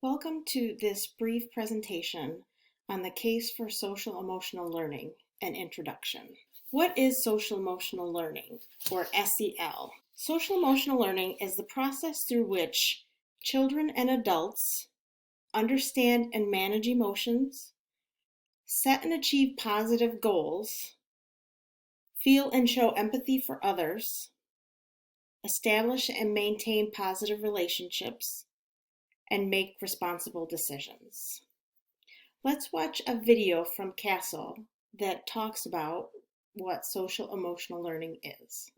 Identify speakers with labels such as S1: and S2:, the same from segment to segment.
S1: Welcome to this brief presentation on the case for social emotional learning, an introduction. What is social emotional learning, or SEL? Social emotional learning is the process through which children and adults understand and manage emotions, set and achieve positive goals, feel and show empathy for others, establish and maintain positive relationships, and make responsible decisions. Let's watch a video from Castle that talks about what social emotional learning is.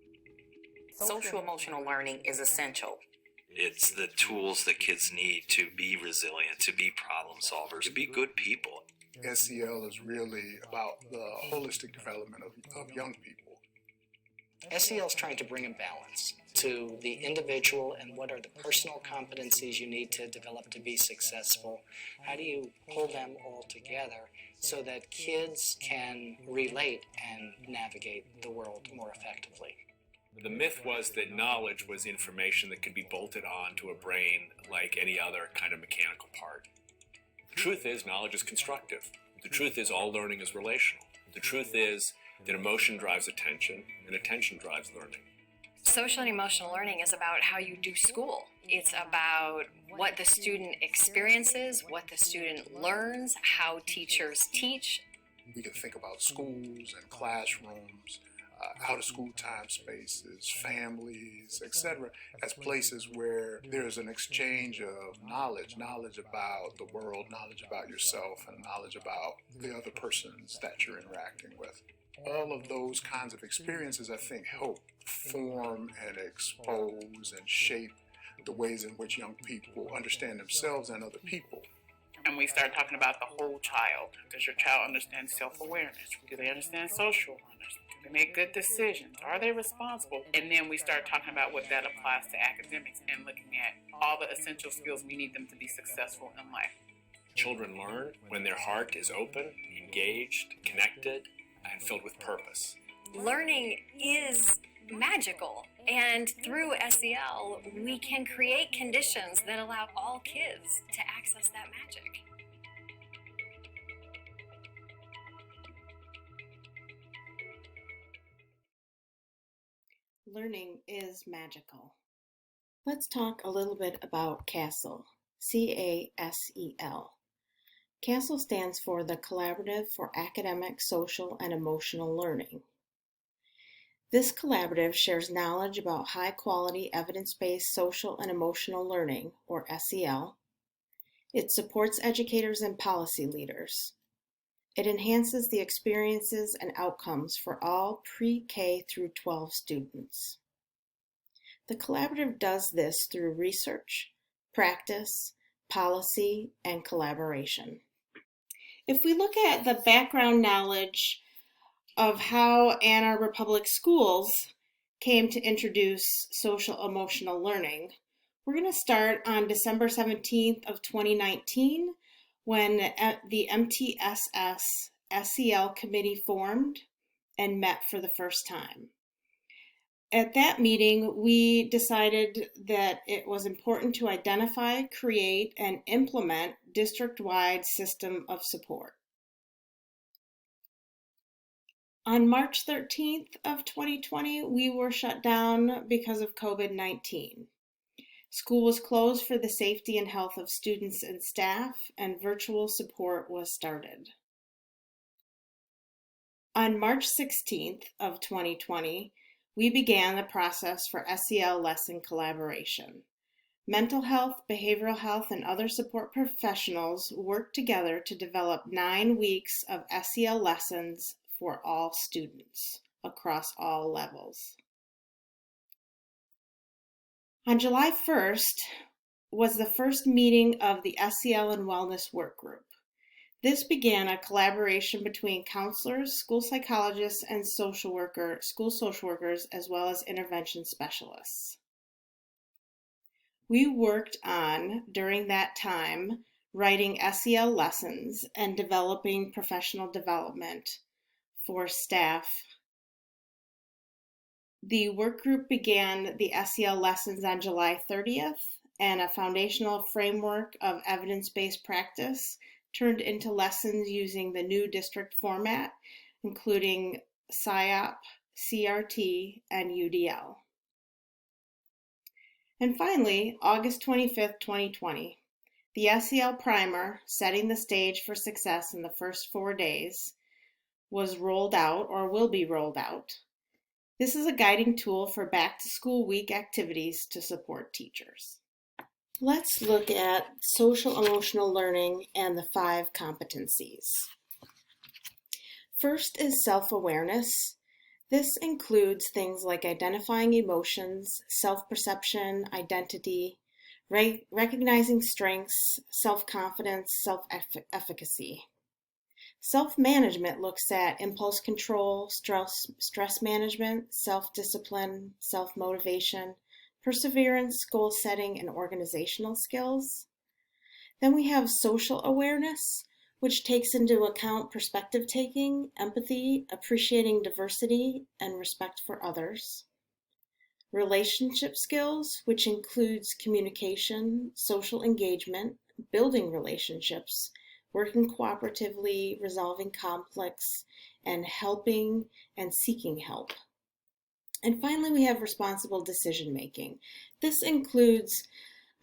S2: Social emotional learning is essential.
S3: It's the tools that kids need to be resilient, to be problem solvers, to be good people.
S4: SEL is really about the holistic development of young people.
S5: SEL is trying to bring a balance to the individual and what are the personal competencies you need to develop to be successful. How do you pull them all together so that kids can relate and navigate the world more effectively?
S6: The myth was that knowledge was information that could be bolted onto a brain like any other kind of mechanical part. The truth is, knowledge is constructive. The truth is, all learning is relational. The truth is that emotion drives attention, and attention drives learning.
S7: Social and emotional learning is about how you do school. It's about what the student experiences, what the student learns, how teachers teach.
S4: We can think about schools and classrooms, out-of-school time spaces, families, etc., as places where there's an exchange of knowledge about the world, knowledge about yourself, and knowledge about the other persons that you're interacting with. All of those kinds of experiences, I think, help form and expose and shape the ways in which young people understand themselves and other people.
S8: And we start talking about the whole child. Does your child understand self-awareness? Do they understand social awareness? Do they make good decisions? Are they responsible? And then we start talking about what that applies to academics and looking at all the essential skills we need them to be successful in life.
S6: Children learn when their heart is open, engaged, connected, and filled with purpose.
S7: Learning is magical, and through SEL, we can create conditions that allow all kids to access that magic.
S1: Learning is magical. Let's talk a little bit about CASEL, C-A-S-E-L. CASEL stands for the Collaborative for Academic, Social, and Emotional Learning. This collaborative shares knowledge about high-quality, evidence-based social and emotional learning, or SEL. It supports educators and policy leaders. It enhances the experiences and outcomes for all pre-K through 12 students. The collaborative does this through research, practice, policy, and collaboration. If we look at the background knowledge of how Ann Arbor Public Schools came to introduce social emotional learning, we're going to start on December 17th of 2019 when the MTSS SEL committee formed and met for the first time. At that meeting, we decided that it was important to identify, create, and implement district-wide system of support. On March 13th of 2020, we were shut down because of COVID-19. School was closed for the safety and health of students and staff, and virtual support was started. On March 16th of 2020, we began the process for SEL lesson collaboration. Mental health, behavioral health, and other support professionals worked together to develop 9 weeks of SEL lessons for all students across all levels. On July 1st was the first meeting of the SEL and Wellness Work Group. This began a collaboration between counselors, school psychologists, and school social workers, as well as intervention specialists. We worked on, during that time, writing SEL lessons and developing professional development for staff. The work group began the SEL lessons on July 30th and a foundational framework of evidence-based practice turned into lessons using the new district format, including SIOP, CRT, and UDL. And finally, August 25th, 2020, the SEL Primer, Setting the Stage for Success in the First 4 Days, was rolled out or will be rolled out. This is a guiding tool for back-to-school week activities to support teachers. Let's look at social-emotional learning and the 5 competencies. First is self-awareness. This includes things like identifying emotions, self-perception, identity, recognizing strengths, self-confidence, self-efficacy. Self-management looks at impulse control, stress management, self-discipline, self-motivation, perseverance, goal setting, and organizational skills. Then we have social awareness, which takes into account perspective taking, empathy, appreciating diversity, and respect for others. Relationship skills, which includes communication, social engagement, building relationships, working cooperatively, resolving conflicts, and helping and seeking help. And finally, we have responsible decision making. This includes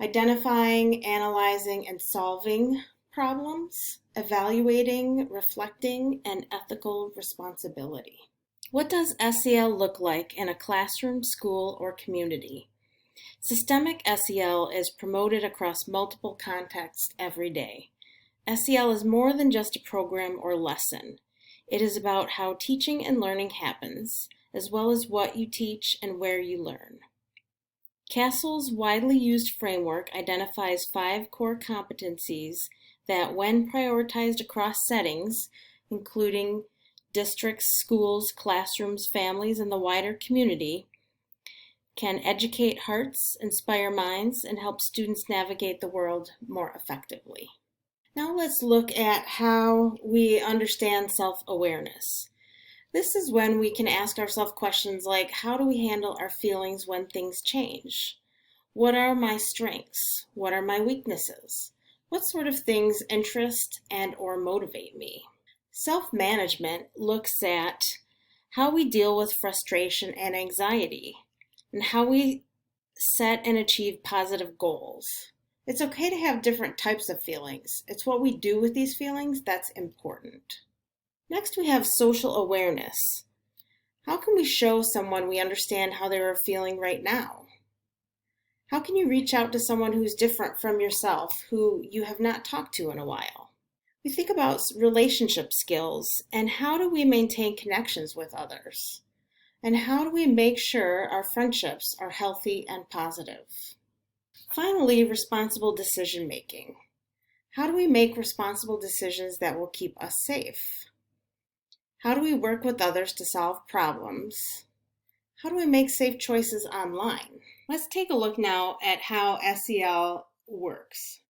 S1: identifying, analyzing, and solving problems, evaluating, reflecting, and ethical responsibility. What does SEL look like in a classroom, school, or community? Systemic SEL is promoted across multiple contexts every day. SEL is more than just a program or lesson. It is about how teaching and learning happens, as well as what you teach and where you learn. CASEL's widely used framework identifies 5 core competencies that, when prioritized across settings, including districts, schools, classrooms, families, and the wider community, can educate hearts, inspire minds, and help students navigate the world more effectively. Now let's look at how we understand self-awareness. This is when we can ask ourselves questions like, how do we handle our feelings when things change? What are my strengths? What are my weaknesses? What sort of things interest and or motivate me? Self-management looks at how we deal with frustration and anxiety, and how we set and achieve positive goals. It's okay to have different types of feelings. It's what we do with these feelings that's important. Next, we have social awareness. How can we show someone we understand how they are feeling right now? How can you reach out to someone who's different from yourself, who you have not talked to in a while? We think about relationship skills and how do we maintain connections with others? And how do we make sure our friendships are healthy and positive? Finally, responsible decision making. How do we make responsible decisions that will keep us safe? How do we work with others to solve problems? How do we make safe choices online? Let's take a look now at how SEL works.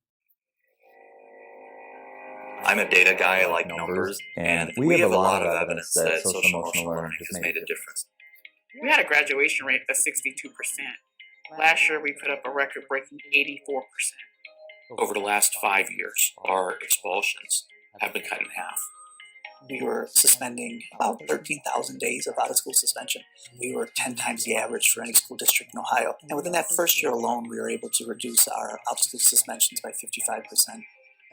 S3: I'm a data guy, I like numbers, and we have a lot of evidence that social emotional learning has made a difference.
S8: We had a graduation rate of 62%. Last year, we put up a record-breaking 84%.
S6: Over the last 5 years, our expulsions have been cut in half.
S9: We were suspending about 13,000 days of out-of-school suspension. We were 10 times the average for any school district in Ohio. And within that first year alone, we were able to reduce our out-of-school suspensions by 55%.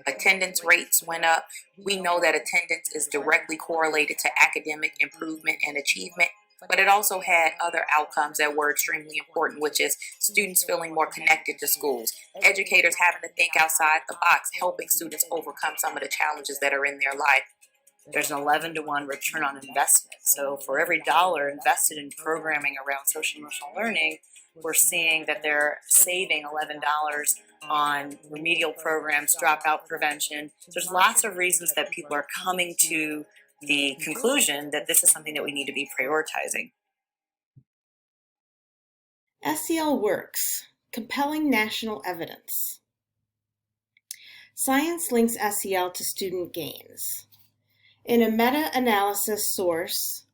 S2: Attendance rates went up. We know that attendance is directly correlated to academic improvement and achievement, but it also had other outcomes that were extremely important, which is students feeling more connected to schools, educators having to think outside the box, helping students overcome some of the challenges that are in their life.
S10: There's an 11-to-1 return on investment. So for every dollar invested in programming around social emotional learning, we're seeing that they're saving $11 on remedial programs, dropout prevention. There's lots of reasons that people are coming to the conclusion that this is something that we need to be prioritizing.
S1: SEL works. Compelling national evidence. Science links SEL to student gains. In a meta-analysis source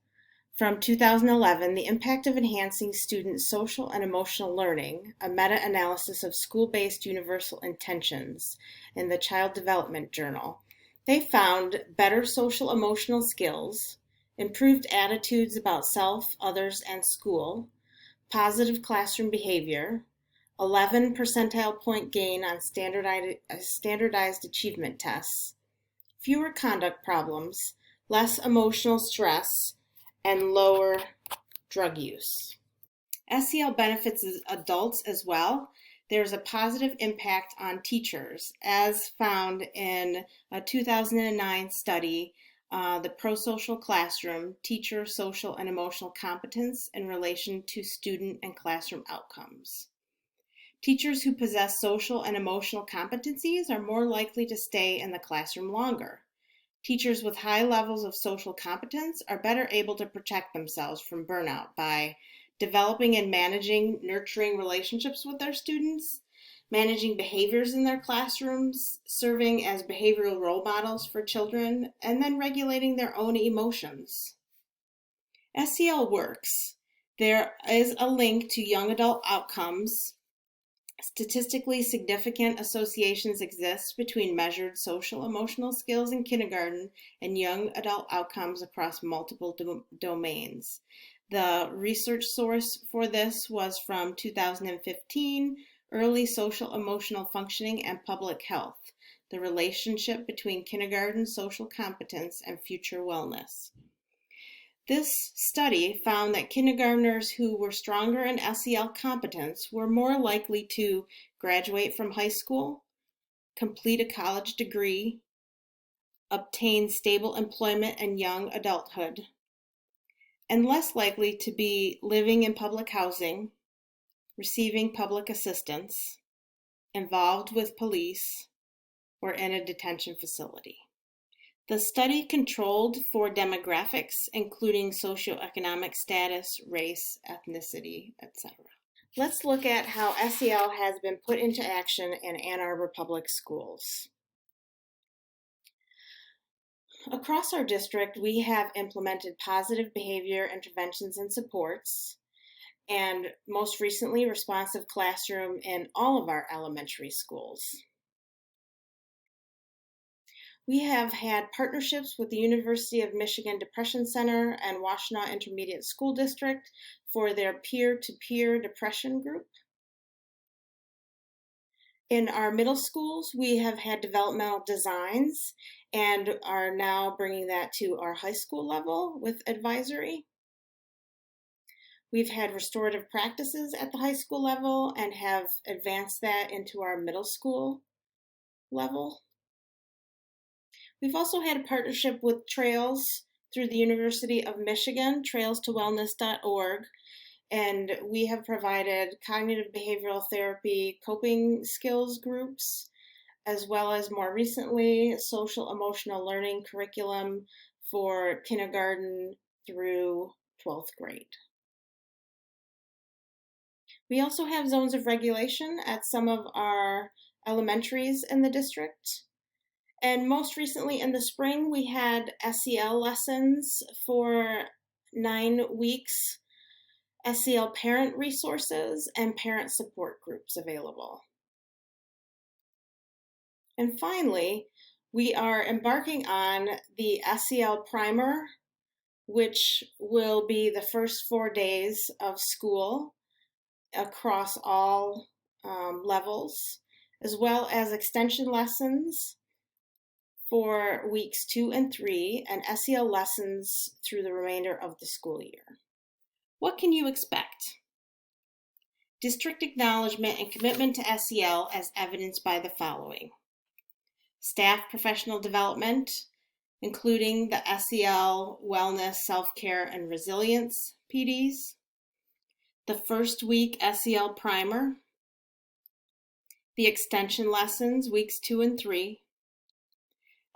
S1: from 2011, The Impact of Enhancing Student Social and Emotional Learning, a meta-analysis of school-based universal intentions in the Child Development Journal. They found better social emotional skills, improved attitudes about self, others, and school, positive classroom behavior, 11 percentile point gain on standardized achievement tests, fewer conduct problems, less emotional stress, and lower drug use. SEL benefits adults as well. There's a positive impact on teachers, as found in a 2009 study, The Prosocial Classroom, Teacher Social and Emotional Competence in Relation to Student and Classroom Outcomes. Teachers who possess social and emotional competencies are more likely to stay in the classroom longer. Teachers with high levels of social competence are better able to protect themselves from burnout by developing and managing nurturing relationships with their students, managing behaviors in their classrooms, serving as behavioral role models for children, and then regulating their own emotions. SEL works. There is a link to young adult outcomes. Statistically significant associations exist between measured social emotional skills in kindergarten and young adult outcomes across multiple domains. The research source for this was from 2015, Early Social Emotional Functioning and Public Health, the relationship between kindergarten social competence and future wellness. This study found that kindergartners who were stronger in SEL competence were more likely to graduate from high school, complete a college degree, obtain stable employment in young adulthood, and less likely to be living in public housing, receiving public assistance, involved with police, or in a detention facility. The study controlled for demographics, including socioeconomic status, race, ethnicity, etc. Let's look at how SEL has been put into action in Ann Arbor Public Schools. Across our district, we have implemented positive behavior interventions and supports, and most recently, responsive classroom in all of our elementary schools. We have had partnerships with the University of Michigan Depression Center and Washtenaw Intermediate School District for their peer-to-peer depression group. In our middle schools, we have had developmental designs and are now bringing that to our high school level with advisory. We've had restorative practices at the high school level and have advanced that into our middle school level. We've also had a partnership with Trails through the University of Michigan, trailstowellness.org, and we have provided cognitive behavioral therapy coping skills groups, as well as more recently, social emotional learning curriculum for kindergarten through 12th grade. We also have zones of regulation at some of our elementaries in the district. And most recently in the spring, we had SEL lessons for 9 weeks, SEL parent resources, and parent support groups available. And finally, we are embarking on the SEL Primer, which will be the first 4 days of school across all levels, as well as extension lessons for weeks 2 and 3, and SEL lessons through the remainder of the school year. What can you expect? District acknowledgement and commitment to SEL as evidenced by the following. Staff professional development, including the SEL Wellness, Self-Care, and Resilience PDs. The first week SEL Primer. The extension lessons, weeks 2 and 3.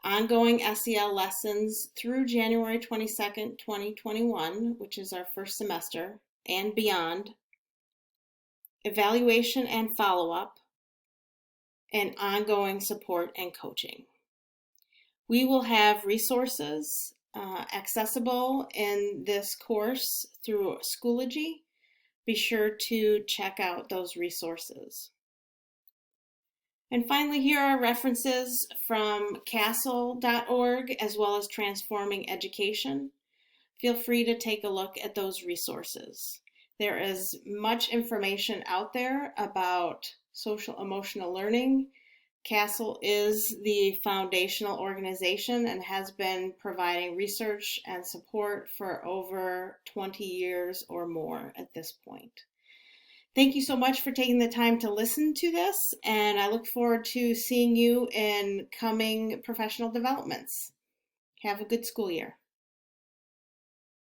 S1: Ongoing SEL lessons through January 22nd, 2021, which is our first semester, and beyond. Evaluation and follow-up, and ongoing support and coaching. We will have resources accessible in this course through Schoology. Be sure to check out those resources. And finally, here are references from castle.org as well as Transforming Education. Feel free to take a look at those resources. There is much information out there about social emotional learning. CASEL is the foundational organization and has been providing research and support for over 20 years or more at this point. Thank you so much for taking the time to listen to this, and I look forward to seeing you in coming professional developments. Have a good school year.